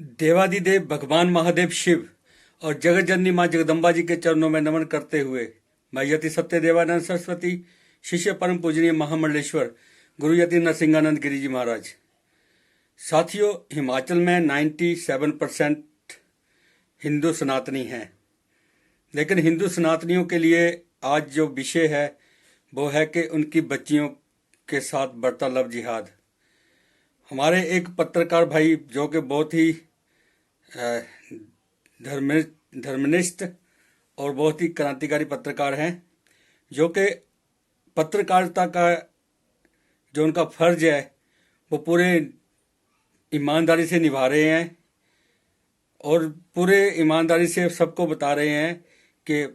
देवादिदेव भगवान महादेव शिव और जगत जननी मां जगदम्बा जी के चरणों में नमन करते हुए मैं यति सत्य देवानंद सरस्वती शिष्य परम पूजनीय महामंडलेश्वर गुरु यति नरसिंहानंद गिरी जी महाराज। साथियों, हिमाचल में 97% हिंदू सनातनी हैं, लेकिन हिंदू सनातनियों के लिए आज जो विषय है वो है कि उनकी बच्चियों के साथ बढ़ता लव जिहाद। हमारे एक पत्रकार भाई जो कि बहुत ही धर्मनिष्ठ और बहुत ही क्रांतिकारी पत्रकार हैं, जो कि पत्रकारिता का जो उनका फर्ज है वो पूरे ईमानदारी से निभा रहे हैं और पूरे ईमानदारी से सबको बता रहे हैं कि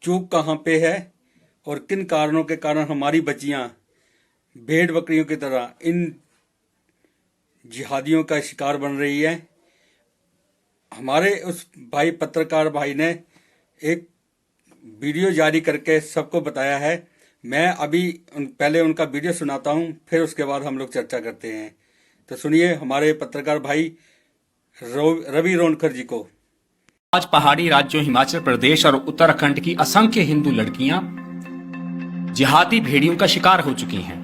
चूक कहाँ पे है और किन कारणों के कारण हमारी बच्चियां भेड़ बकरियों की तरह इन जिहादियों का शिकार बन रही है। हमारे उस भाई पत्रकार भाई ने एक वीडियो जारी करके सबको बताया है। मैं अभी पहले उनका वीडियो सुनाता हूं, फिर उसके बाद हम लोग चर्चा करते हैं। तो सुनिए हमारे पत्रकार भाई रवि रोनकर जी को। आज पहाड़ी राज्यों हिमाचल प्रदेश और उत्तराखंड की असंख्य हिंदू लड़कियां जिहादी भेड़ियों का शिकार हो चुकी हैं।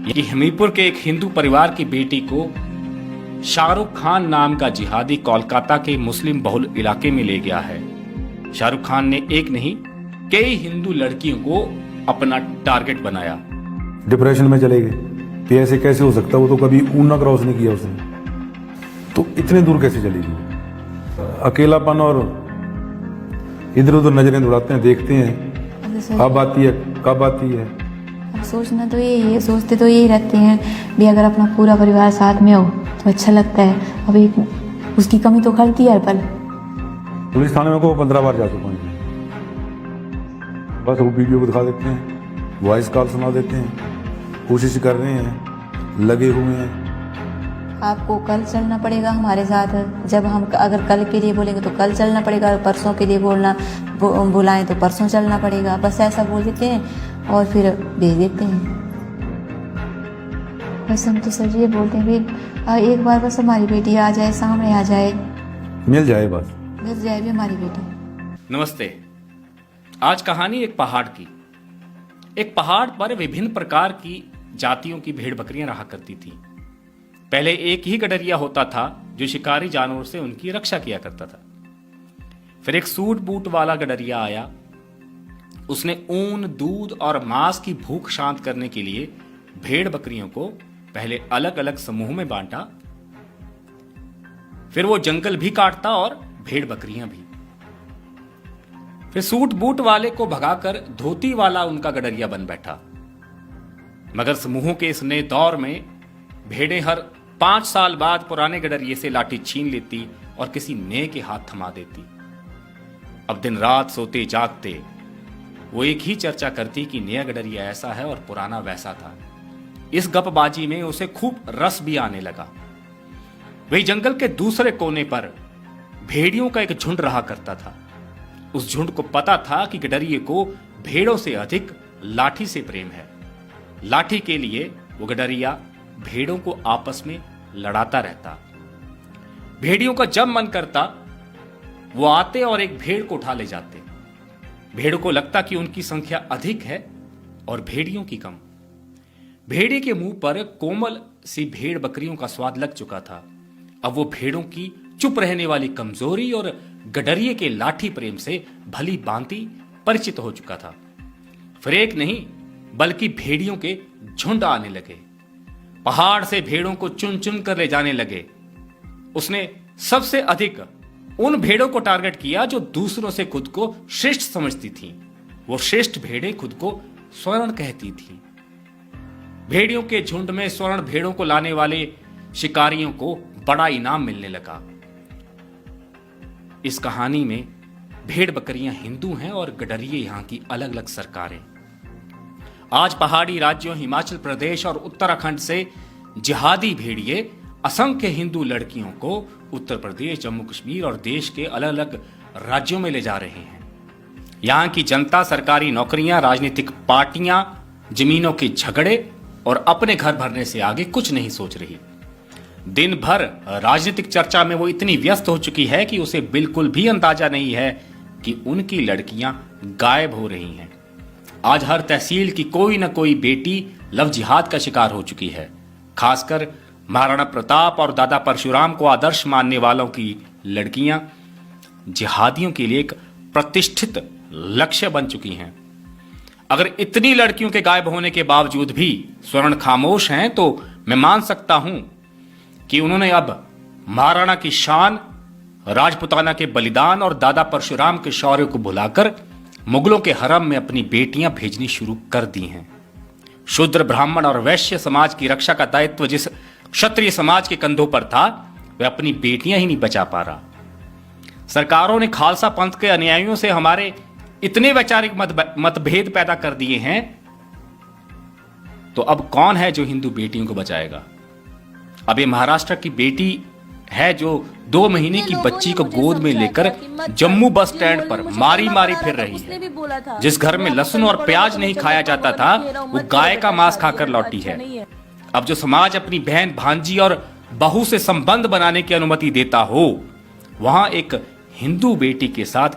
ये हमीरपुर के एक हिंदू परिवार की बेटी को शाहरुख खान नाम का जिहादी कोलकाता के मुस्लिम बहुल इलाके में ले गया है। शाहरुख खान ने एक नहीं कई हिंदू लड़कियों को अपना टारगेट बनाया। डिप्रेशन में चले गए कि ऐसे कैसे हो सकता है, वो तो कभी ऊना क्रॉस नहीं किया उसने, तो इतने दूर कैसे चलेगी। अकेलापन और इधर उधर नजरें दौड़ाते हैं, देखते हैं अब आती है कब आती है। अब सोचना तो यही है, सोचते तो यही रहते हैं भी अगर अपना पूरा परिवार साथ में हो तो अच्छा लगता है। अभी उसकी कमी तो खलती है हर पल। पुलिस थाने में को 15 बार जा चुका हूँ। बस वो वीडियो को दिखा देते हैं, वॉइस कॉल सुना देते हैं, कोशिश कर रहे हैं, लगे हुए हैं। आपको कल चलना पड़ेगा हमारे साथ। जब हम अगर कल के लिए बोलेंगे तो कल चलना पड़ेगा, परसों के लिए बुलाएं तो परसों चलना पड़ेगा। बस ऐसा बोल देते हैं और फिर भेज देते हैं। बस हम तो सर ये बोलते हैं भी एक बार बस हमारी बेटी आ जाए, सामने आ जाए, मिल जाए, बस मिल जाए भी हमारी बेटी। नमस्ते। आज कहानी एक पहाड़ की। एक पहाड़ पर विभिन्न प्रकार की जातियों की भेड़ बकरियां रहा करती थी। पहले एक ही गडरिया होता था जो शिकारी जानवरों से उनकी रक्षा किया करता था। फिर एक सूट बूट वाला गडरिया आया। उसने ऊन, दूध और मांस की भूख शांत करने के लिए भेड़ बकरियों को पहले अलग अलग समूह में बांटा। फिर वो जंगल भी काटता और भेड़ बकरियां भी। फिर सूट बूट वाले को भगाकर धोती वाला उनका गडरिया बन बैठा। मगर समूहों के इस नए दौर में भेड़ें हर 5 साल बाद पुराने गडरिये से लाठी छीन लेती और किसी नए के हाथ थमा देती। अब दिन रात सोते जागते वो एक ही चर्चा करती कि नया गडरिया ऐसा है और पुराना वैसा था। इस गपबाजी में उसे खूब रस भी आने लगा। वही जंगल के दूसरे कोने पर भेड़ियों का एक झुंड रहा करता था। उस झुंड को पता था कि गडरिये को भेड़ों से अधिक लाठी से प्रेम है। लाठी के लिए वो गडरिया भेड़ों को आपस में लड़ाता रहता। भेड़ियों का जब मन करता वो आते और एक भेड़ को उठा ले जाते। भेड़ों को लगता कि उनकी संख्या अधिक है और भेड़ियों की कम। भेड़िए के मुंह पर कोमल सी भेड़ बकरियों का स्वाद लग चुका था। अब वो भेड़ों की चुप रहने वाली कमजोरी और गडरिये के लाठी प्रेम से भली भांति परिचित हो चुका था। फिर एक नहीं बल्कि भेड़ियों के झुंड आने लगे। पहाड़ से भेड़ों को चुन चुन कर ले जाने लगे। उसने सबसे अधिक उन भेड़ों को टारगेट किया जो दूसरों से खुद को श्रेष्ठ समझती थीं। वो श्रेष्ठ भेड़ें खुद को स्वर्ण कहती थीं। भेड़ियों के झुंड में स्वर्ण भेड़ों को लाने वाले शिकारियों को बड़ा इनाम मिलने लगा। इस कहानी में भेड़ बकरियां हिंदू हैं और गडरिये यहां की अलग अलग सरकारें। आज पहाड़ी राज्यों हिमाचल प्रदेश और उत्तराखंड से जिहादी भेड़िए असंख्य हिंदू लड़कियों को उत्तर प्रदेश, जम्मू कश्मीर और देश के अलग अलग राज्यों में ले जा रहे हैं। यहां की जनता सरकारी नौकरियां, राजनीतिक पार्टियां, जमीनों के झगड़े और अपने घर भरने से आगे कुछ नहीं सोच रही। दिन भर राजनीतिक चर्चा में वो इतनी व्यस्त हो चुकी है कि उसे बिल्कुल भी अंदाजा नहीं है कि उनकी लड़कियां गायब हो रही हैं। आज हर तहसील की कोई न कोई बेटी लव जिहाद का शिकार हो चुकी है। खासकर महाराणा प्रताप और दादा परशुराम को आदर्श मानने वालों की लड़कियां जिहादियों के लिए एक प्रतिष्ठित लक्ष्य बन चुकी हैं। अगर इतनी लड़कियों के गायब होने के बावजूद भी स्वर्ण खामोश हैं तो मैं मान सकता हूं कि उन्होंने अब महाराणा की शान, राजपुताना के बलिदान और दादा परशुराम के शौर्य को भुलाकर मुगलों के हरम में अपनी बेटियां भेजनी शुरू कर दी हैं। शूद्र, ब्राह्मण और वैश्य समाज की रक्षा का दायित्व जिस क्षत्रिय समाज के कंधों पर था, वह अपनी बेटियां ही नहीं बचा पा रहा। सरकारों ने खालसा पंथ के अनुयायियों से हमारे इतने वैचारिक मतभेद पैदा कर दिए हैं, तो अब कौन है जो हिंदू बेटियों को बचाएगा? अब ये महाराष्ट्र की बेटी है जो 2 महीने की बच्ची को गोद में लेकर जम्मू बस स्टैंड पर मारी मारी फिर रही है। जिस घर में लहसुन और प्याज नहीं खाया जाता था, वो गाय का मांस खाकर लौटी है। अब जो समाज अपनी बहन, भांजी और बहू से संबंध बनाने की अनुमति देता हो, वहां एक हिंदू बेटी के साथ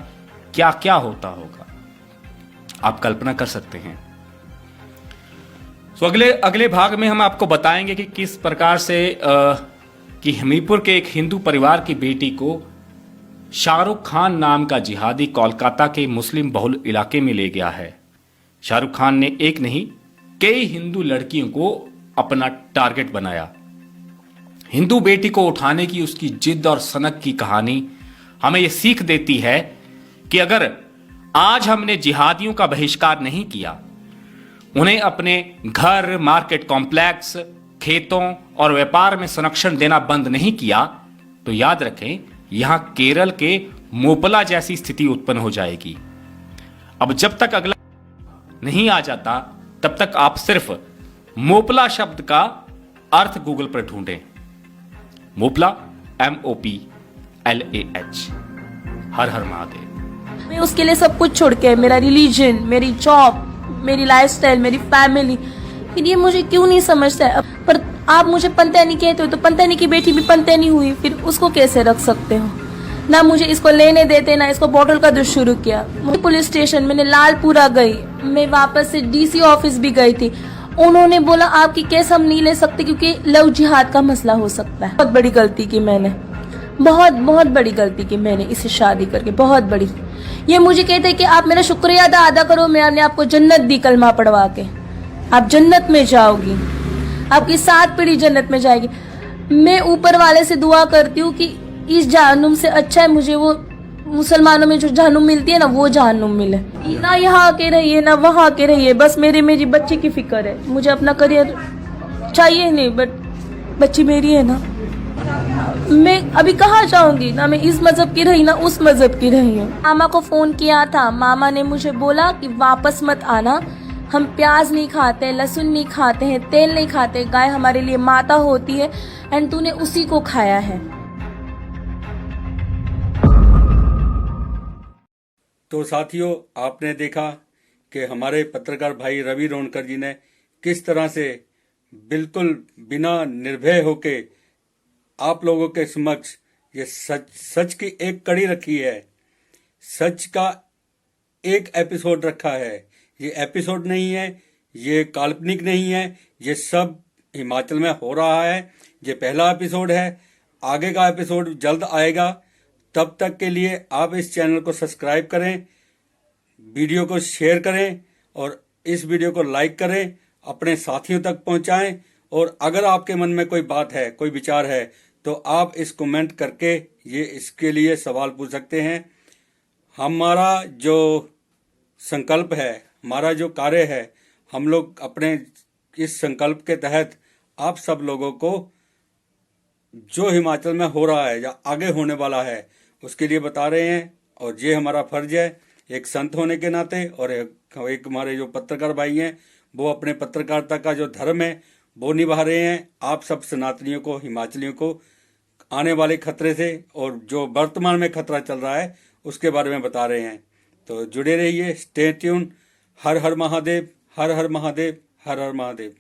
क्या क्या होता होगा, आप कल्पना कर सकते हैं। तो अगले भाग में हम आपको बताएंगे कि किस प्रकार से कि हमीरपुर के एक हिंदू परिवार की बेटी को शाहरुख खान नाम का जिहादी कोलकाता के मुस्लिम बहुल इलाके में ले गया है। शाहरुख खान ने एक नहीं, कई हिंदू लड़कियों को अपना टारगेट बनाया। हिंदू बेटी को उठाने की उसकी जिद और सनक की कहानी हमें यह सीख देती है कि अगर आज हमने जिहादियों का बहिष्कार नहीं किया, उन्हें अपने घर, मार्केट कॉम्प्लेक्स, खेतों और व्यापार में संरक्षण देना बंद नहीं किया, तो याद रखें यहां केरल के मोपला जैसी स्थिति उत्पन्न हो जाएगी। अब जब तक अगला नहीं आ जाता, तब तक आप सिर्फ मोपला शब्द का अर्थ गूगल पर ढूंढें। मोपला, MOPLAH। हर हर महादेव। मैं उसके लिए सब कुछ छोड़ के, मेरा रिलीजन, मेरी जॉब, मेरी लाइफस्टाइल, मेरी फैमिली, फिर ये मुझे क्यों नहीं समझता है? पर आप मुझे पंतैनी कहते हो, तो पंतैनी की बेटी भी पंतैनी हुई, फिर उसको कैसे रख सकते हो? ना मुझे इसको लेने देते, ना इसको बॉटल का दूध शुरू किया। मुझे पुलिस स्टेशन, मैंने लालपुरा गई, मैं वापस से DC ऑफिस भी गई थी। उन्होंने बोला आपकी केस हम नहीं ले सकते क्योंकि लव जिहाद का मसला हो सकता है। बहुत बड़ी गलती की मैंने, बहुत बड़ी गलती की मैंने इसे शादी करके, बहुत बड़ी। ये मुझे कहते कि आप मेरा शुक्रिया अदा करो, मैंने आपको जन्नत दी कलमा पढ़वा के, आप जन्नत में जाओगी, आपकी 7 पीढ़ी जन्नत में जाएगी। मैं ऊपर वाले से दुआ करती हूँ कि इस जहन्नुम से अच्छा है मुझे वो मुसलमानों में जो जहन्नुम मिलती है ना, वो जहन्नुम मिले। ना यहाँ आके रहिए ना वहाँ आके रहिए, बस मेरी बच्ची की फिक्र है। मुझे अपना करियर चाहिए नहीं, बट बच्ची मेरी है ना। मैं अभी कहाँ जाऊंगी? ना मैं इस मजहब की रही ना उस मजहब की रही हूँ। मामा को फोन किया था, मामा ने मुझे बोला कि वापस मत आना, हम प्याज नहीं खाते, लहसुन नहीं खाते हैं, तेल नहीं खाते, गाय हमारे लिए माता होती है एंड तूने उसी को खाया है। तो साथियों, आपने देखा कि हमारे पत्रकार भाई रवि रोनकर जी ने किस तरह से बिल्कुल बिना निर्भय होके आप लोगों के समक्ष ये सच की एक कड़ी रखी है, सच का एक एपिसोड रखा है। ये एपिसोड नहीं है, ये काल्पनिक नहीं है, ये सब हिमाचल में हो रहा है। ये पहला एपिसोड है, आगे का एपिसोड जल्द आएगा। तब तक के लिए आप इस चैनल को सब्सक्राइब करें, वीडियो को शेयर करें और इस वीडियो को लाइक करें, अपने साथियों तक पहुंचाएं। और अगर आपके मन में कोई बात है, कोई विचार है, तो आप इस कमेंट करके ये इसके लिए सवाल पूछ सकते हैं। हमारा जो संकल्प है, हमारा जो कार्य है, हम लोग अपने इस संकल्प के तहत आप सब लोगों को जो हिमाचल में हो रहा है या आगे होने वाला है उसके लिए बता रहे हैं। और ये हमारा फर्ज है एक संत होने के नाते, और एक हमारे जो पत्रकार भाई हैं वो अपने पत्रकारिता का जो धर्म है वो निभा रहे हैं। आप सब सनातनियों को, हिमाचलियों को आने वाले खतरे से और जो वर्तमान में खतरा चल रहा है उसके बारे में बता रहे हैं। तो जुड़े रहिए, स्टे ट्यून। हर हर महादेव, हर हर महादेव, हर हर महादेव।